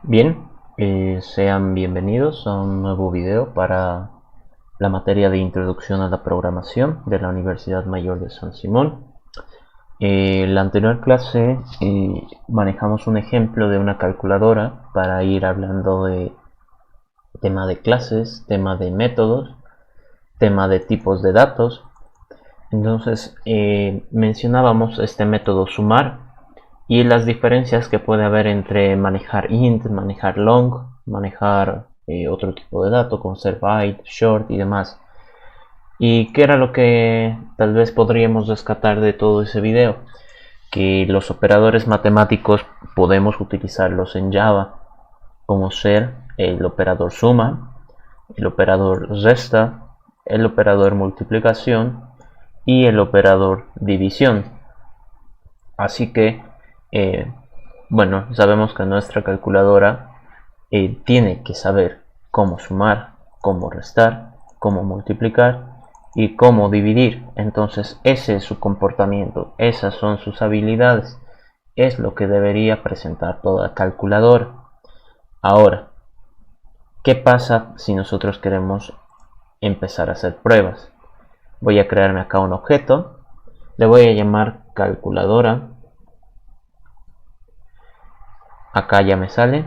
Bien, sean bienvenidos a un nuevo video para la materia de Introducción a la Programación de la Universidad Mayor de San Simón. En la anterior clase manejamos un ejemplo de una calculadora para ir hablando de tema de clases, tema de métodos, tema de tipos de datos. Entonces mencionábamos este método sumar y las diferencias que puede haber entre manejar int, manejar long, manejar otro tipo de dato como ser byte, short y demás. ¿Y qué era lo que tal vez podríamos rescatar de todo ese video? Que los operadores matemáticos podemos utilizarlos en Java, como ser el operador suma, el operador resta, el operador multiplicación y el operador división. Así que eh, bueno, sabemos que nuestra calculadora tiene que saber cómo sumar, cómo restar, cómo multiplicar y cómo dividir. Entonces ese es su comportamiento, esas son sus habilidades, es lo que debería presentar toda calculadora. Ahora, ¿qué pasa si nosotros queremos empezar a hacer pruebas? Voy a crearme acá un objeto, le voy a llamar calculadora. Acá ya me sale.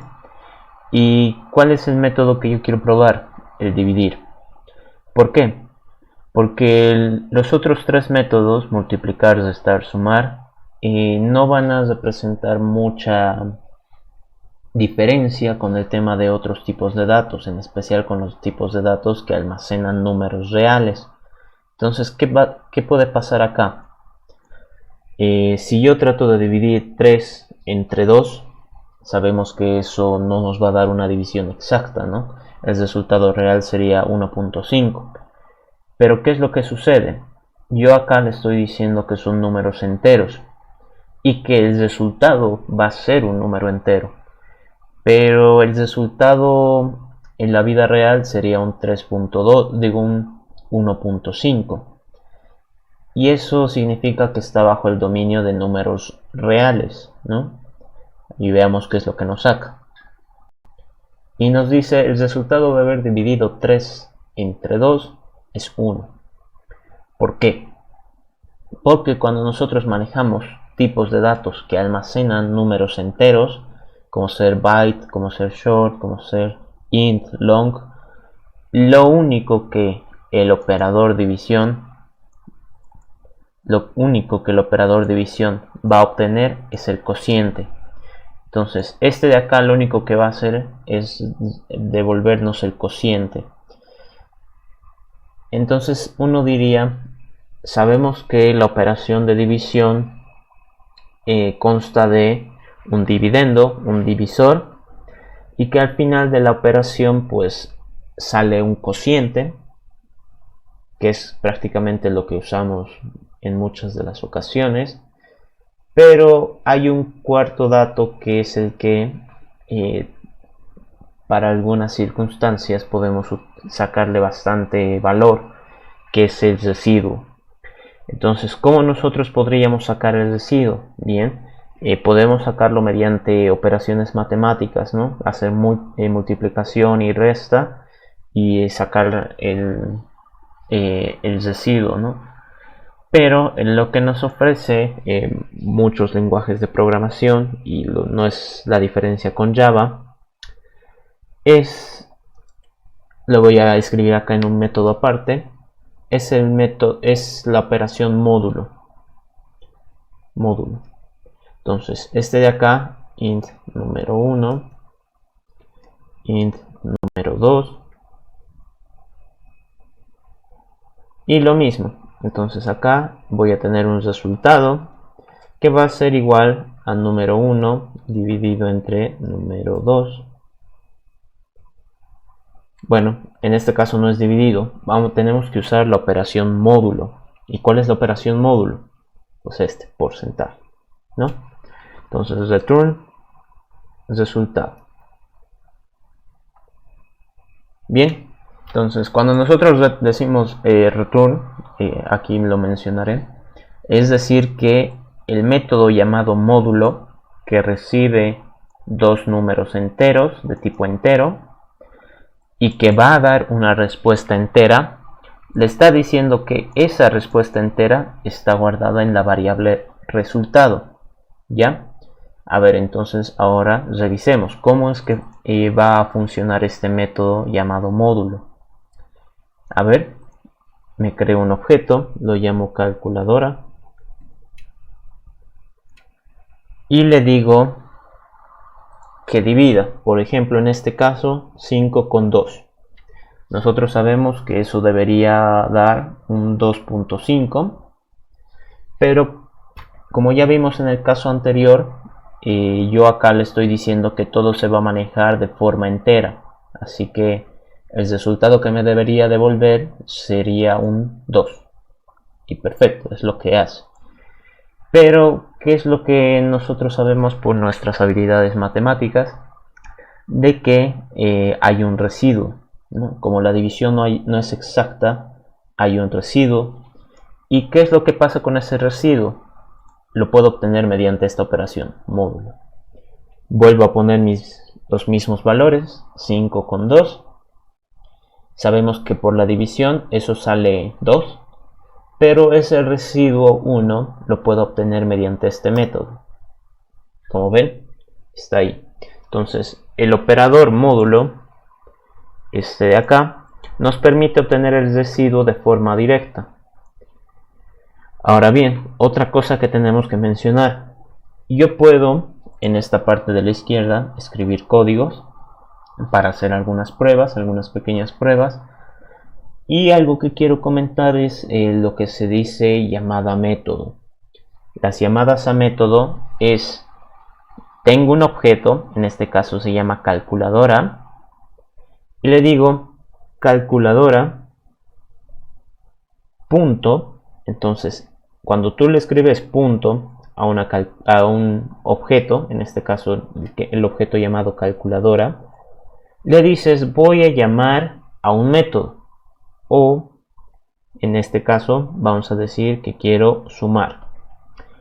¿Y cuál es el método que yo quiero probar? El dividir. ¿Por qué? Porque los otros tres métodos, multiplicar, restar, sumar, no van a representar mucha diferencia con el tema de otros tipos de datos, en especial con los tipos de datos que almacenan números reales. Entonces, ¿qué puede pasar acá? Si yo trato de dividir 3 entre 2, sabemos que eso no nos va a dar una división exacta, ¿no? El resultado real sería 1.5. Pero ¿qué es lo que sucede? Yo acá le estoy diciendo que son números enteros y que el resultado va a ser un número entero. Pero el resultado en la vida real sería un 3.2, digo un 1.5. Y eso significa que está bajo el dominio de números reales, ¿no? Y veamos qué es lo que nos saca. Y nos dice el resultado de haber dividido 3 entre 2 es 1. ¿Por qué? Porque cuando nosotros manejamos tipos de datos que almacenan números enteros, como ser byte, como ser short, como ser int, long, lo único que el operador división va a obtener es el cociente. Entonces, este de acá lo único que va a hacer es devolvernos el cociente. Entonces, uno diría, sabemos que la operación de división consta de un dividendo, un divisor, y que al final de la operación pues sale un cociente, que es prácticamente lo que usamos en muchas de las ocasiones. Pero hay un cuarto dato que es el que para algunas circunstancias podemos sacarle bastante valor, que es el residuo. Entonces, ¿cómo nosotros podríamos sacar el residuo? Bien, podemos sacarlo mediante operaciones matemáticas, ¿no? Hacer multiplicación y resta y sacar el residuo, ¿no? Pero lo que nos ofrece muchos lenguajes de programación, y no es la diferencia con Java, lo voy a escribir acá en un método aparte, es la operación módulo. Entonces, este de acá, int número 1, int número 2, y lo mismo. Entonces acá voy a tener un resultado que va a ser igual a número 1 dividido entre número 2. Bueno, en este caso no es dividido. Tenemos que usar la operación módulo. ¿Y cuál es la operación módulo? Pues este, porcentaje, ¿no? Entonces return resultado. Bien, entonces cuando nosotros decimos return, aquí lo mencionaré, es decir que el método llamado módulo que recibe dos números enteros de tipo entero y que va a dar una respuesta entera, le está diciendo que esa respuesta entera está guardada en la variable resultado. ¿Ya? A ver, entonces ahora revisemos cómo es que va a funcionar este método llamado módulo. A ver, me creo un objeto, lo llamo calculadora y le digo que divida, por ejemplo en este caso 5 con 2. Nosotros sabemos que eso debería dar un 2.5, pero como ya vimos en el caso anterior, yo acá le estoy diciendo que todo se va a manejar de forma entera, así que el resultado que me debería devolver sería un 2. Y perfecto, es lo que hace. Pero, ¿qué es lo que nosotros sabemos por nuestras habilidades matemáticas? De que hay un residuo, ¿no? Como la división no es exacta, hay un residuo. ¿Y qué es lo que pasa con ese residuo? Lo puedo obtener mediante esta operación, módulo. Vuelvo a poner los mismos valores, 5 con 2. Sabemos que por la división eso sale 2. Pero ese residuo 1 lo puedo obtener mediante este método. Como ven, está ahí. Entonces, el operador módulo, este de acá, nos permite obtener el residuo de forma directa. Ahora bien, otra cosa que tenemos que mencionar. Yo puedo, en esta parte de la izquierda, escribir códigos para hacer algunas pruebas, algunas pequeñas pruebas. Y algo que quiero comentar es lo que se dice llamada método. Las llamadas a método es, tengo un objeto, en este caso se llama calculadora, y le digo calculadora punto. Entonces, cuando tú le escribes punto a un objeto, en este caso el objeto llamado calculadora, le dices voy a llamar a un método. O en este caso vamos a decir que quiero sumar.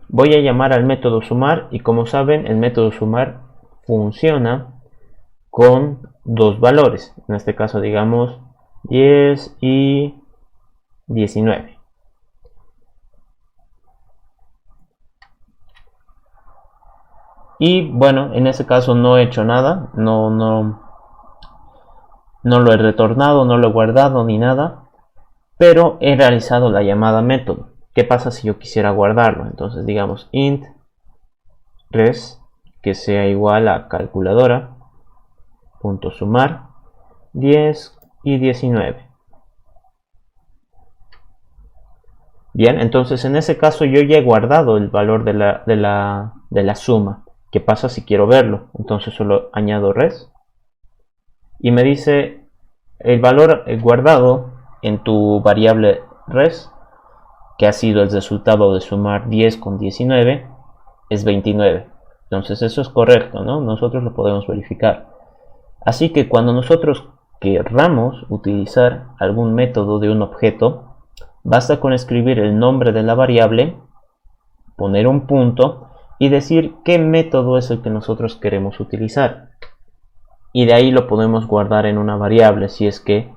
Voy a llamar al método sumar y como saben el método sumar funciona con dos valores. En este caso digamos 10 y 19. Y bueno, en ese caso no he hecho nada, no lo he retornado, no lo he guardado ni nada, pero he realizado la llamada método. ¿Qué pasa si yo quisiera guardarlo? Entonces digamos int res que sea igual a calculadora punto sumar 10 y 19. Bien, entonces en ese caso yo ya he guardado el valor de la suma. ¿Qué pasa si quiero verlo? Entonces solo añado res y me dice el valor guardado en tu variable res, que ha sido el resultado de sumar 10 con 19, es 29. Entonces eso es correcto, ¿no? Nosotros lo podemos verificar. Así que cuando nosotros querramos utilizar algún método de un objeto, basta con escribir el nombre de la variable, poner un punto y decir qué método es el que nosotros queremos utilizar. Y de ahí lo podemos guardar en una variable si es que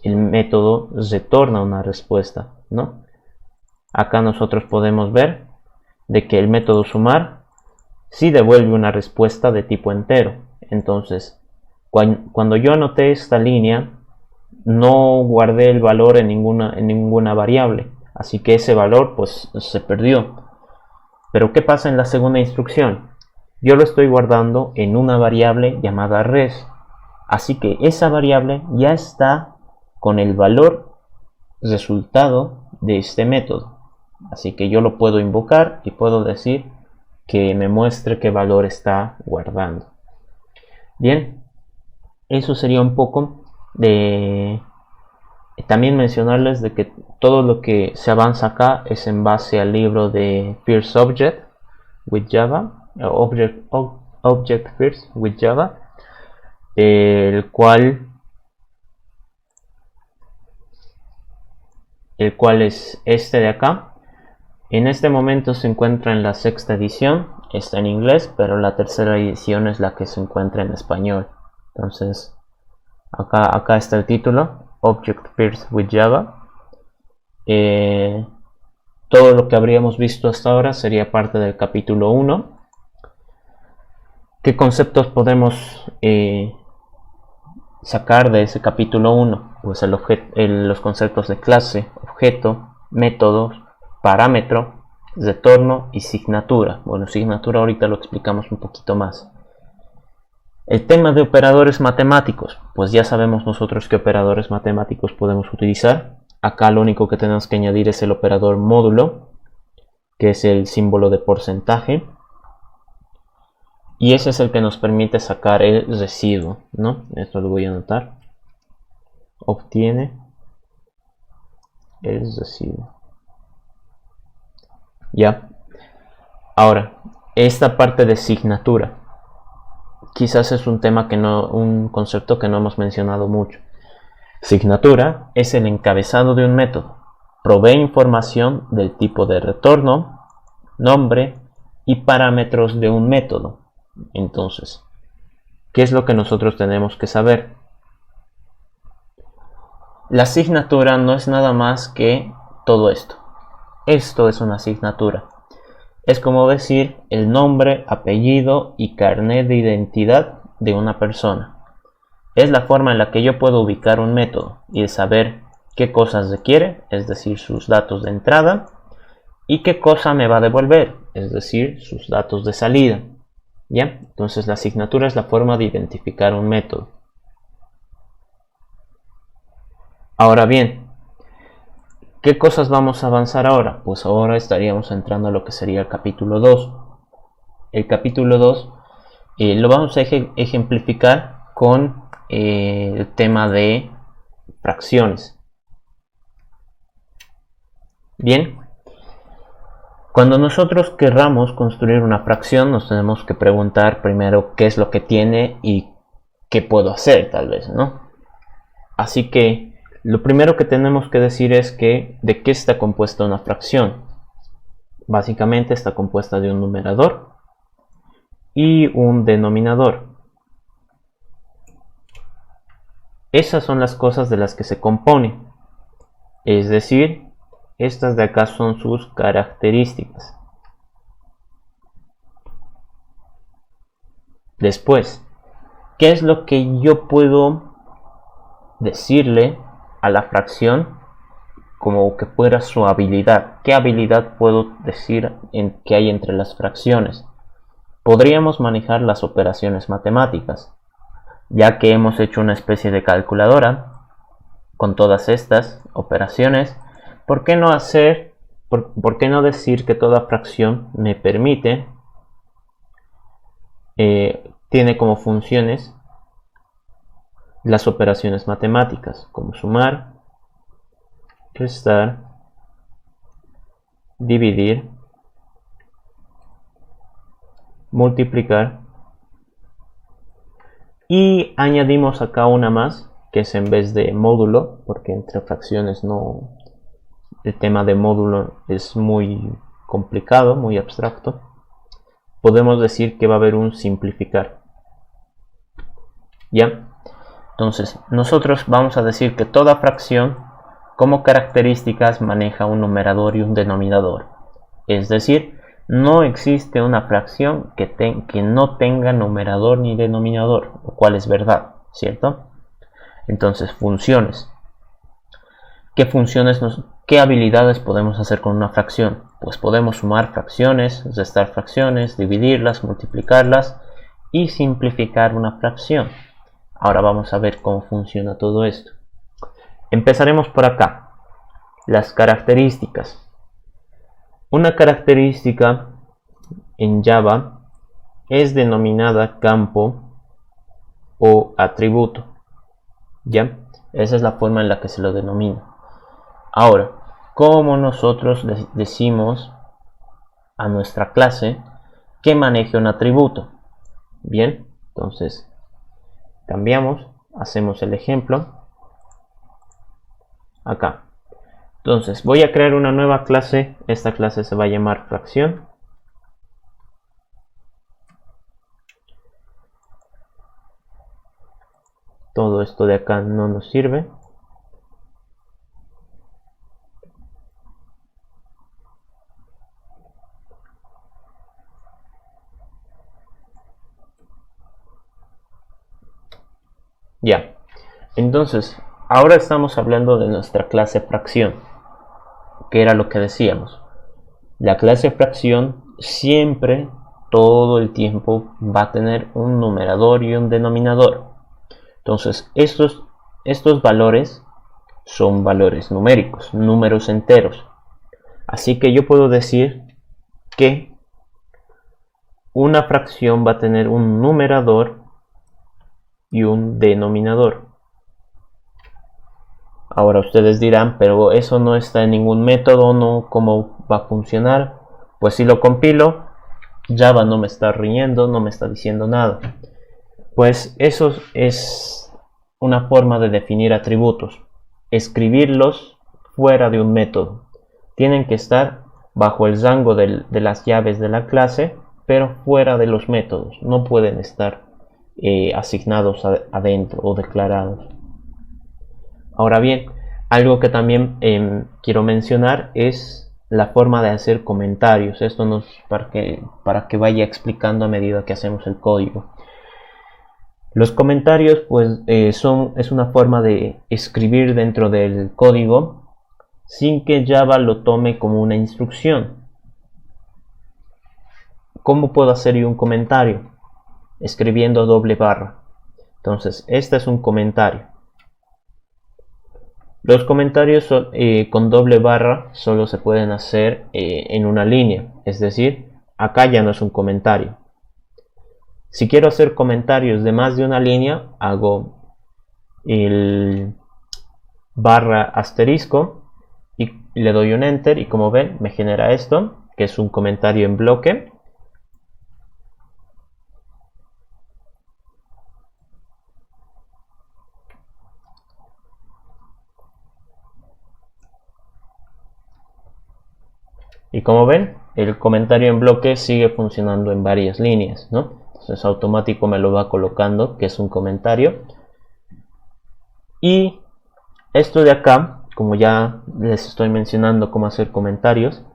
el método retorna una respuesta, ¿no? Acá nosotros podemos ver de que el método sumar sí devuelve una respuesta de tipo entero. Entonces, cuando yo anoté esta línea, no guardé el valor en ninguna variable, así que ese valor pues se perdió. Pero ¿qué pasa en la segunda instrucción? Yo lo estoy guardando en una variable llamada res, así que esa variable ya está con el valor resultado de este método, así que yo lo puedo invocar y puedo decir que me muestre qué valor está guardando. Bien, eso sería un poco de... También mencionarles de que todo lo que se avanza acá es en base al libro de First Object with Java, Object First with Java, el cual es este de acá. En este momento se encuentra en la 6ª edición está en inglés, pero la tercera edición es la que se encuentra en español. Entonces, acá está el título, Object First with Java. Todo lo que habríamos visto hasta ahora sería parte del capítulo 1. ¿Qué conceptos podemos sacar de ese capítulo 1? Pues los conceptos de clase, objeto, métodos, parámetro, retorno y signatura. Bueno, signatura ahorita lo explicamos un poquito más. El tema de operadores matemáticos, pues ya sabemos nosotros qué operadores matemáticos podemos utilizar. Acá lo único que tenemos que añadir es el operador módulo, que es el símbolo de porcentaje. Y ese es el que nos permite sacar el residuo, ¿no? Esto lo voy a anotar. Obtiene el residuo. Ya. Ahora, esta parte de signatura. Quizás es un concepto que no hemos mencionado mucho. Signatura es el encabezado de un método. Provee información del tipo de retorno, nombre y parámetros de un método. Entonces, ¿qué es lo que nosotros tenemos que saber? La asignatura no es nada más que todo esto. Esto es una asignatura. Es como decir el nombre, apellido y carnet de identidad de una persona. Es la forma en la que yo puedo ubicar un método y saber qué cosas requiere, es decir, sus datos de entrada, y qué cosa me va a devolver, es decir, sus datos de salida. ¿Ya? Entonces la asignatura es la forma de identificar un método. Ahora bien, ¿qué cosas vamos a avanzar ahora? Pues ahora estaríamos entrando a lo que sería el capítulo 2. El capítulo 2 lo vamos a ejemplificar con el tema de fracciones. Bien, cuando nosotros querramos construir una fracción, nos tenemos que preguntar primero qué es lo que tiene y qué puedo hacer, tal vez, ¿no? Así que lo primero que tenemos que decir es que de qué está compuesta una fracción. Básicamente está compuesta de un numerador y un denominador. Esas son las cosas de las que se compone. Es decir, estas de acá son sus características. Después, ¿qué es lo que yo puedo decirle a la fracción como que fuera su habilidad? ¿Qué habilidad puedo decir que hay entre las fracciones? Podríamos manejar las operaciones matemáticas, ya que hemos hecho una especie de calculadora con todas estas operaciones. ¿Por qué no decir que toda fracción me permite, tiene como funciones las operaciones matemáticas, como sumar, restar, dividir, multiplicar, y añadimos acá una más, que es en vez de módulo, porque entre fracciones el tema de módulo es muy complicado, muy abstracto. Podemos decir que va a haber un simplificar. ¿Ya? Entonces, nosotros vamos a decir que toda fracción como características maneja un numerador y un denominador. Es decir, no existe una fracción que no tenga numerador ni denominador, lo cual es verdad, ¿cierto? Entonces, funciones. ¿Qué habilidades podemos hacer con una fracción? Pues podemos sumar fracciones, restar fracciones, dividirlas, multiplicarlas y simplificar una fracción. Ahora vamos a ver cómo funciona todo esto. Empezaremos por acá. Las características. Una característica en Java es denominada campo o atributo. ¿Ya? Esa es la forma en la que se lo denomina. Ahora, ¿cómo nosotros decimos a nuestra clase que maneje un atributo? Bien, entonces cambiamos, hacemos el ejemplo acá. Entonces voy a crear una nueva clase. Esta clase se va a llamar fracción. Todo esto de acá no nos sirve. Ya, entonces, ahora estamos hablando de nuestra clase fracción, que era lo que decíamos. La clase fracción siempre, todo el tiempo, va a tener un numerador y un denominador. Entonces, estos valores son valores numéricos, números enteros. Así que yo puedo decir que una fracción va a tener un numerador y un denominador. Ahora ustedes dirán, pero eso no está en ningún método, ¿no? ¿Cómo va a funcionar? Pues si lo compilo, Java no me está riñendo, no me está diciendo nada. Pues eso es una forma de definir atributos. Escribirlos fuera de un método. Tienen que estar bajo el rango de las llaves de la clase, pero fuera de los métodos. No pueden estar asignados adentro o declarados. Ahora bien, algo que también quiero mencionar es la forma de hacer comentarios. Esto nos para que vaya explicando a medida que hacemos el código. Los comentarios pues es una forma de escribir dentro del código sin que Java lo tome como una instrucción. ¿Cómo puedo hacer yo un comentario? Escribiendo doble barra. Entonces, este es un comentario. Los comentarios con doble barra solo se pueden hacer en una línea, es decir, acá ya no es un comentario. Si quiero hacer comentarios de más de una línea, hago el barra asterisco y le doy un enter y como ven me genera esto, que es un comentario en bloque. Y como ven, el comentario en bloque sigue funcionando en varias líneas, ¿no? Entonces automático me lo va colocando, que es un comentario. Y esto de acá, como ya les estoy mencionando cómo hacer comentarios,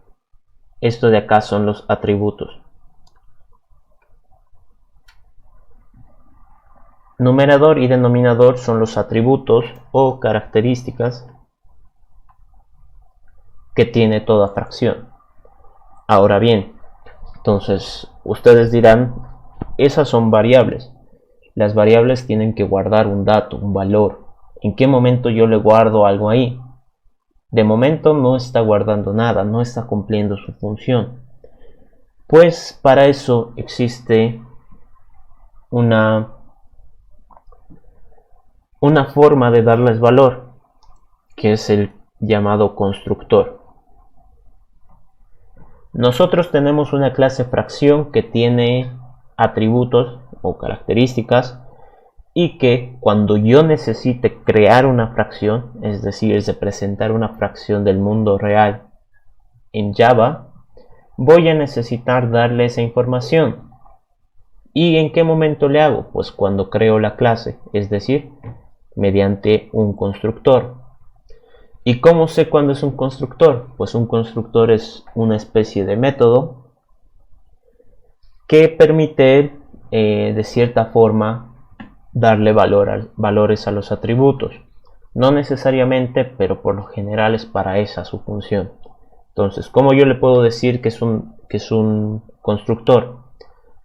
esto de acá son los atributos. Numerador y denominador son los atributos o características que tiene toda fracción. Ahora bien, entonces ustedes dirán, esas son variables. Las variables tienen que guardar un dato, un valor. ¿En qué momento yo le guardo algo ahí? De momento no está guardando nada, no está cumpliendo su función. Pues para eso existe una forma de darles valor, que es el llamado constructor. Nosotros tenemos una clase fracción que tiene atributos o características y que cuando yo necesite crear una fracción, es decir, representar una fracción del mundo real en Java, voy a necesitar darle esa información. ¿Y en qué momento le hago? Pues cuando creo la clase, es decir, mediante un constructor. ¿Y cómo sé cuándo es un constructor? Pues un constructor es una especie de método que permite de cierta forma darle valores a los atributos. No necesariamente, pero por lo general es para esa su función. Entonces, ¿cómo yo le puedo decir que es un constructor?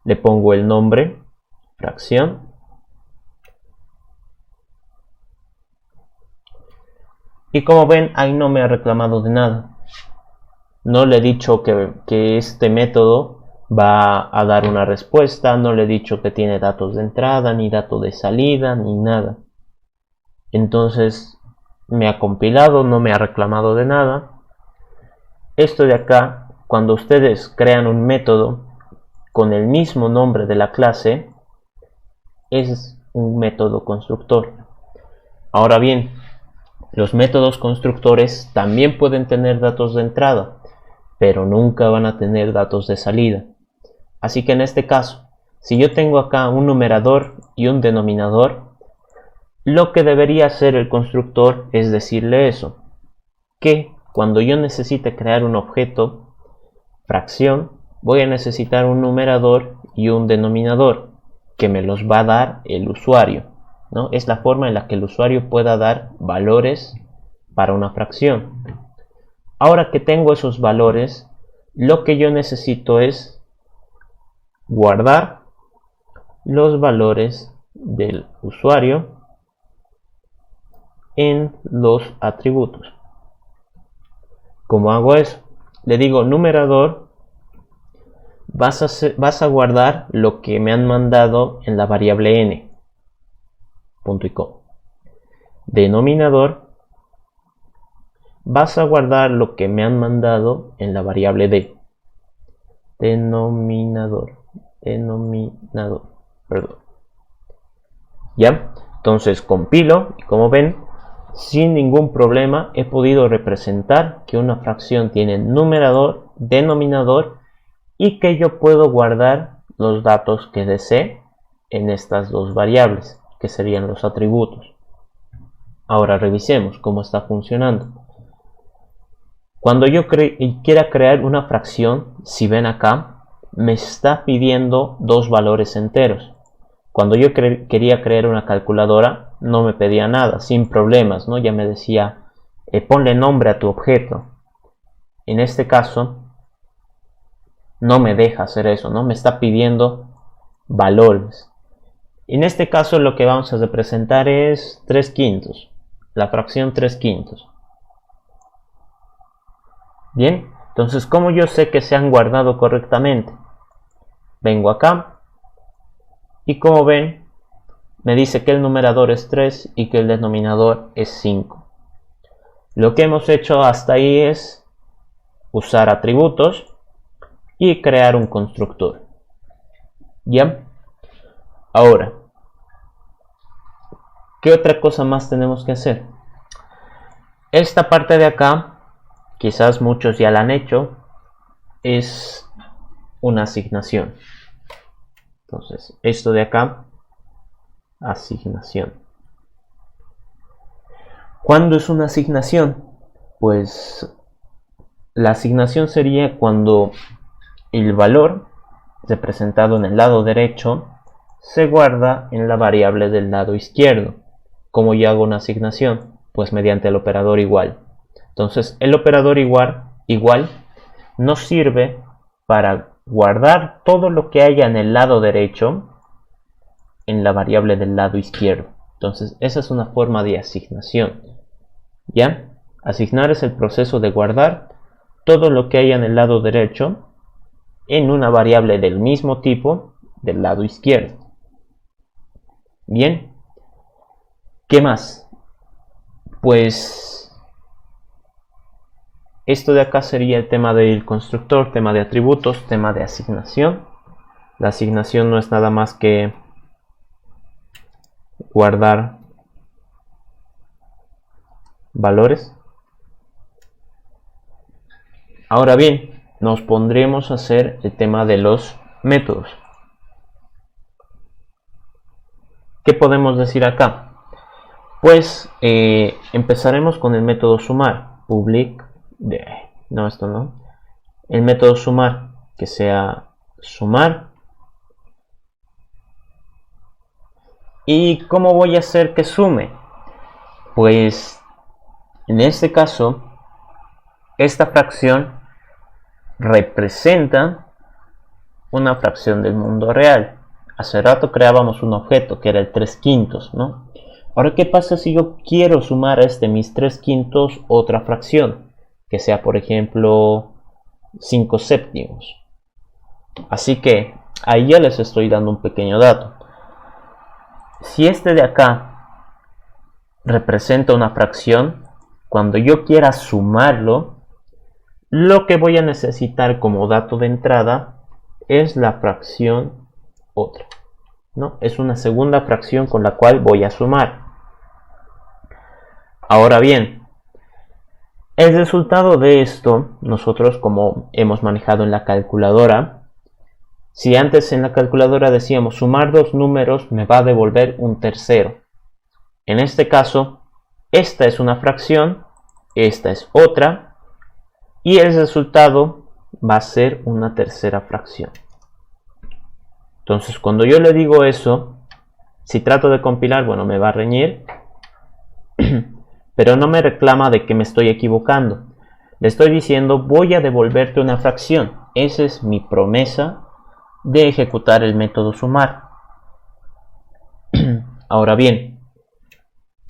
Le pongo el nombre, fracción. Y como ven, ahí no me ha reclamado de nada. No le he dicho que este método va a dar una respuesta, no le he dicho que tiene datos de entrada, ni datos de salida, ni nada. Entonces me ha compilado, no me ha reclamado de nada. Esto de acá, cuando ustedes crean un método con el mismo nombre de la clase, es un método constructor. Ahora bien, los métodos constructores también pueden tener datos de entrada, pero nunca van a tener datos de salida. Así que en este caso, si yo tengo acá un numerador y un denominador, Lo que debería hacer el constructor es decirle eso, que cuando yo necesite crear un objeto fracción, voy a necesitar un numerador y un denominador que me los va a dar el usuario, ¿no? Es la forma en la que el usuario pueda dar valores para una fracción. Ahora que tengo esos valores, lo que yo necesito es guardar los valores del usuario en los atributos. ¿Cómo hago eso? Le digo numerador, vas a guardar lo que me han mandado en la variable n, punto y coma. Denominador, vas a guardar lo que me han mandado en la variable d. Denominador, perdón. ¿Ya? Entonces compilo y como ven, sin ningún problema he podido representar que una fracción tiene numerador, denominador y que yo puedo guardar los datos que desee en estas dos variables, que serían los atributos. Ahora revisemos cómo está funcionando. Cuando yo quiera crear una fracción, si ven acá, me está pidiendo dos valores enteros. Cuando yo quería crear una calculadora, no me pedía nada, sin problemas, ¿no? Ya me decía, ponle nombre a tu objeto. En este caso, no me deja hacer eso, ¿no? Me está pidiendo valores. En este caso, lo que vamos a representar es 3/5, la fracción 3/5. Bien, entonces, ¿cómo yo sé que se han guardado correctamente? Vengo acá. Y como ven, me dice que el numerador es 3 y que el denominador es 5. Lo que hemos hecho hasta ahí es usar atributos y crear un constructor. ¿Ya? Ahora, ¿qué otra cosa más tenemos que hacer? Esta parte de acá, quizás muchos ya la han hecho, es una asignación. Entonces, esto de acá, asignación. ¿Cuándo es una asignación? Pues la asignación sería cuando el valor representado en el lado derecho se guarda en la variable del lado izquierdo. ¿Cómo yo hago una asignación? Pues mediante el operador igual. Entonces, el operador igual nos sirve para guardar todo lo que haya en el lado derecho en la variable del lado izquierdo. Entonces, esa es una forma de asignación. ¿Ya? Asignar es el proceso de guardar todo lo que haya en el lado derecho en una variable del mismo tipo del lado izquierdo. Bien. ¿Qué más? Pues esto de acá sería el tema del constructor, tema de atributos, tema de asignación. La asignación no es nada más que guardar valores. Ahora bien, nos pondremos a hacer el tema de los métodos. ¿Qué podemos decir acá? Pues empezaremos con el método sumar. Public, no, esto no. El método sumar, que sea sumar. ¿Y cómo voy a hacer que sume? Pues en este caso, esta fracción representa una fracción del mundo real. Hace rato creábamos un objeto que era el 3/5, ¿no? Ahora, ¿qué pasa si yo quiero sumar a este mis 3/5 otra fracción? Que sea, por ejemplo, 5/7. Así que ahí ya les estoy dando un pequeño dato. Si este de acá representa una fracción, cuando yo quiera sumarlo, lo que voy a necesitar como dato de entrada es la fracción otra, ¿no? Es una segunda fracción con la cual voy a sumar. Ahora bien, el resultado de esto, nosotros como hemos manejado en la calculadora, si antes en la calculadora decíamos sumar dos números me va a devolver un tercero, En este caso, esta es una fracción, esta es otra, y el resultado va a ser una tercera fracción. Entonces, cuando yo le digo eso, si trato de compilar, bueno, me va a reñir, pero no me reclama de que me estoy equivocando. Le estoy diciendo, voy a devolverte una fracción. Esa es mi promesa de ejecutar el método sumar. Ahora bien,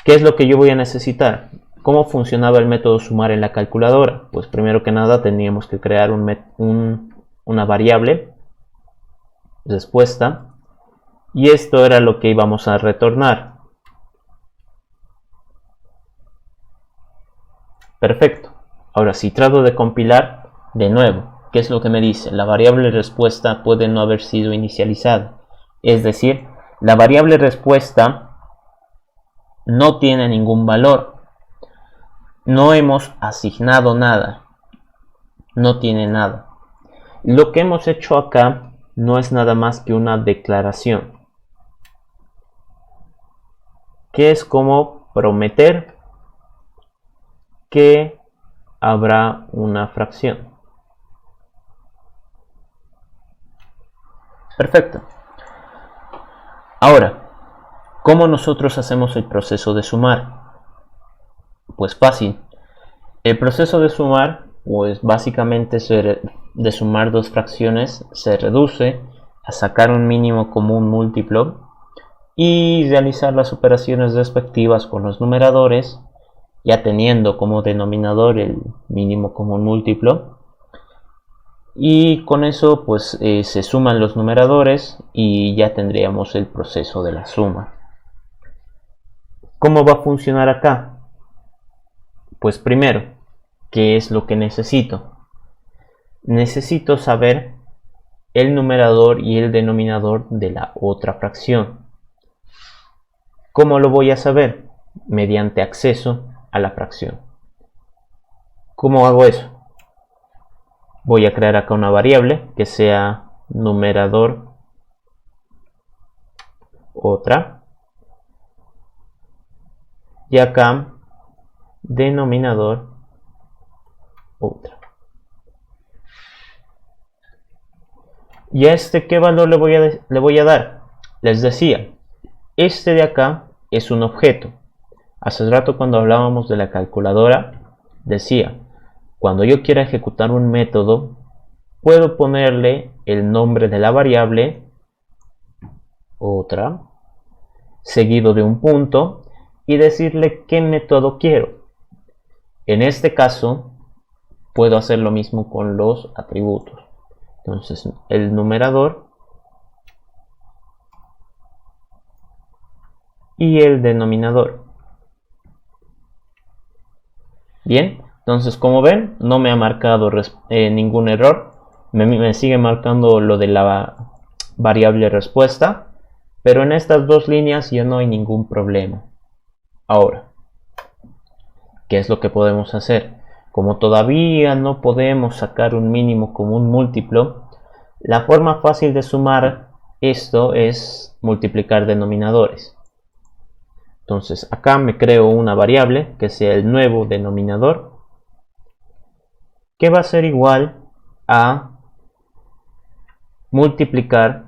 ¿qué es lo que yo voy a necesitar? ¿Cómo funcionaba el método sumar en la calculadora? Pues primero que nada teníamos que crear una variable respuesta, y esto era lo que íbamos a retornar. Perfecto. Ahora, si trato de compilar de nuevo, ¿qué es lo que me dice? La variable respuesta puede no haber sido inicializada. Es decir, la variable respuesta no tiene ningún valor. No hemos asignado nada. No tiene nada. Lo que hemos hecho acá no es nada más que una declaración, que es como prometer que habrá una fracción. Perfecto. Ahora, ¿cómo nosotros hacemos el proceso de sumar? Pues fácil. El proceso de sumar, pues básicamente de sumar dos fracciones, se reduce a sacar un mínimo común múltiplo y realizar las operaciones respectivas con los numeradores, ya teniendo como denominador el mínimo común múltiplo, y con eso pues se suman los numeradores y ya tendríamos el proceso de la suma. ¿Cómo va a funcionar acá? Pues primero, ¿qué es lo que necesito? Necesito saber el numerador y el denominador de la otra fracción. ¿Cómo lo voy a saber? Mediante acceso a la fracción. ¿Cómo hago eso? Voy a crear acá una variable que sea numerador otra, y acá denominador otra. ¿Y a este qué valor le voy a dar? Les decía, este de acá es un objeto. Hace rato cuando hablábamos de la calculadora, decía, cuando yo quiera ejecutar un método, puedo ponerle el nombre de la variable, otra, seguido de un punto, y decirle qué método quiero. En este caso, puedo hacer lo mismo con los atributos. Entonces, el numerador y el denominador. Bien, entonces como ven, no me ha marcado ningún error. Me sigue marcando lo de la variable respuesta, pero en estas dos líneas ya no hay ningún problema. Ahora, ¿qué es lo que podemos hacer? Como todavía no podemos sacar un mínimo común múltiplo, la forma fácil de sumar esto es multiplicar denominadores. Entonces acá me creo una variable que sea el nuevo denominador, que va a ser igual a multiplicar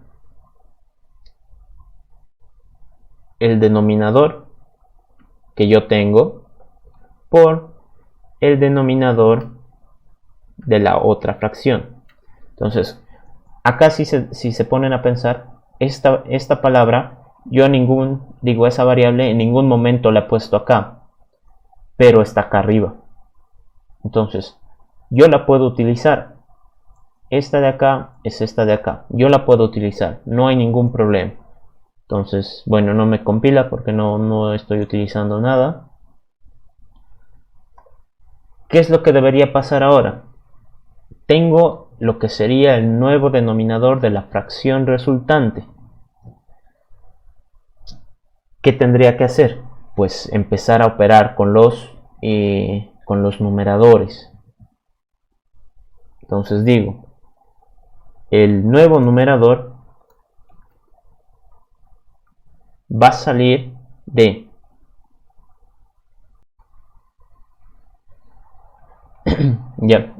el denominador que yo tengo por el denominador de la otra fracción. Entonces acá si se ponen a pensar, esta palabra yo esa variable en ningún momento la he puesto acá, pero está acá arriba. Entonces yo la puedo utilizar. Esta de acá es esta de acá. Yo la puedo utilizar, no hay ningún problema. Entonces, bueno, no me compila porque no estoy utilizando nada. ¿Qué es lo que debería pasar ahora? Tengo lo que sería el nuevo denominador de la fracción resultante. ¿Qué tendría que hacer? Pues empezar a operar con los numeradores. Entonces digo, el nuevo numerador va a salir de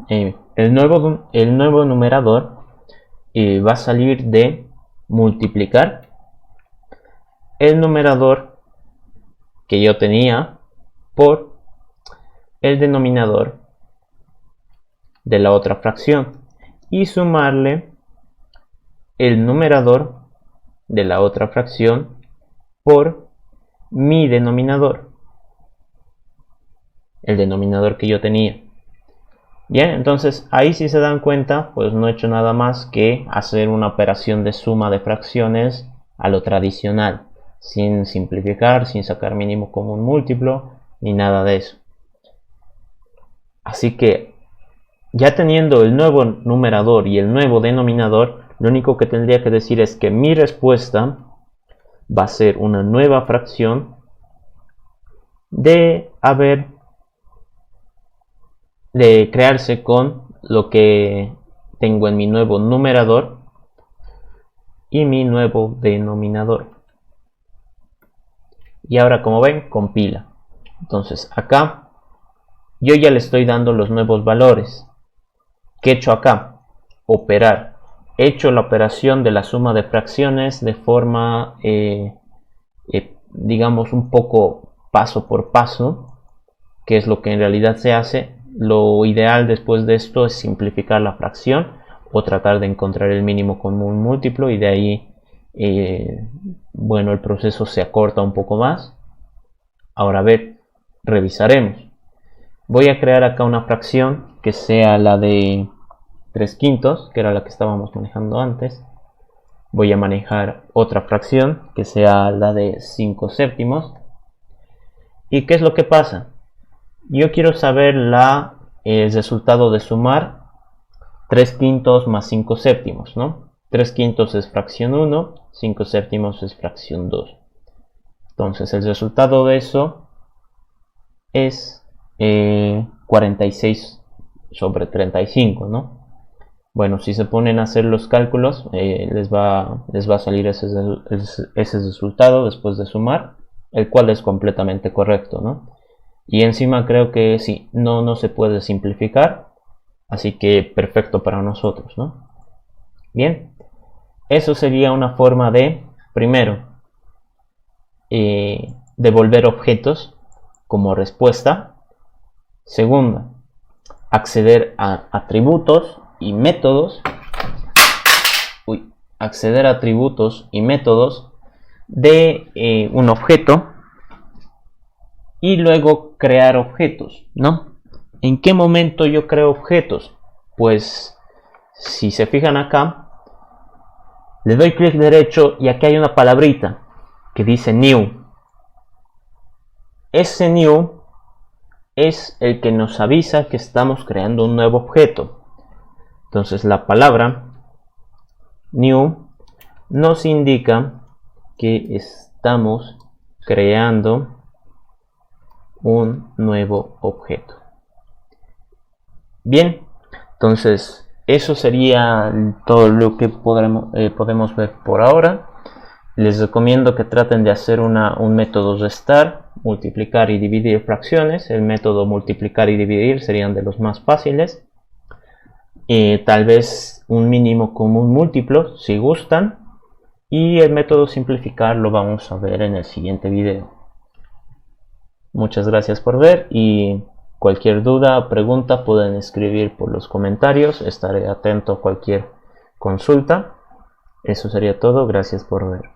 el nuevo numerador va a salir de multiplicar el numerador que yo tenía por el denominador de la otra fracción y sumarle el numerador de la otra fracción por mi denominador, el denominador que yo tenía. Bien, entonces ahí, si se dan cuenta, pues no he hecho nada más que hacer una operación de suma de fracciones a lo tradicional, sin simplificar, sin sacar mínimo común múltiplo, ni nada de eso. Así que ya teniendo el nuevo numerador y el nuevo denominador, lo único que tendría que decir es que mi respuesta va a ser una nueva fracción de crearse con lo que tengo en mi nuevo numerador y mi nuevo denominador. Y ahora, como ven, compila. Entonces acá yo ya le estoy dando los nuevos valores. ¿Qué he hecho acá? Operar. He hecho la operación de la suma de fracciones de forma, digamos, un poco paso por paso, que es lo que en realidad se hace. Lo ideal después de esto es simplificar la fracción o tratar de encontrar el mínimo común múltiplo, y de ahí, bueno, el proceso se acorta un poco más. Ahora, a ver, revisaremos. Voy a crear acá una fracción que sea la de 3/5, que era la que estábamos manejando antes. Voy a manejar otra fracción que sea la de 5/7. ¿Y qué es lo que pasa? Yo quiero saber el resultado de sumar 3/5 más 5/7, ¿no? 3/5 es fracción 1, 5/7 es fracción 2. Entonces el resultado de eso es 46/35, ¿no? Bueno, si se ponen a hacer los cálculos, les va a salir ese resultado después de sumar, el cual es completamente correcto, ¿no? Y encima creo que sí, no se puede simplificar, así que perfecto para nosotros, ¿no? Bien, eso sería una forma de, primero, devolver objetos como respuesta. Segunda, acceder a atributos y métodos. Acceder a atributos y métodos de un objeto. Y luego crear objetos, ¿no? ¿En qué momento yo creo objetos? Pues si se fijan acá, le doy clic derecho y aquí hay una palabrita que dice new. Ese new es el que nos avisa que estamos creando un nuevo objeto. Entonces la palabra new nos indica que estamos creando un nuevo objeto. Bien, entonces eso sería todo lo que podemos ver por ahora. Les recomiendo que traten de hacer un método restar, multiplicar y dividir fracciones. El método multiplicar y dividir serían de los más fáciles. Tal vez un mínimo común múltiplo si gustan. Y el método simplificar lo vamos a ver en el siguiente video. Muchas gracias por ver, y cualquier duda o pregunta pueden escribir por los comentarios. Estaré atento a cualquier consulta. Eso sería todo. Gracias por ver.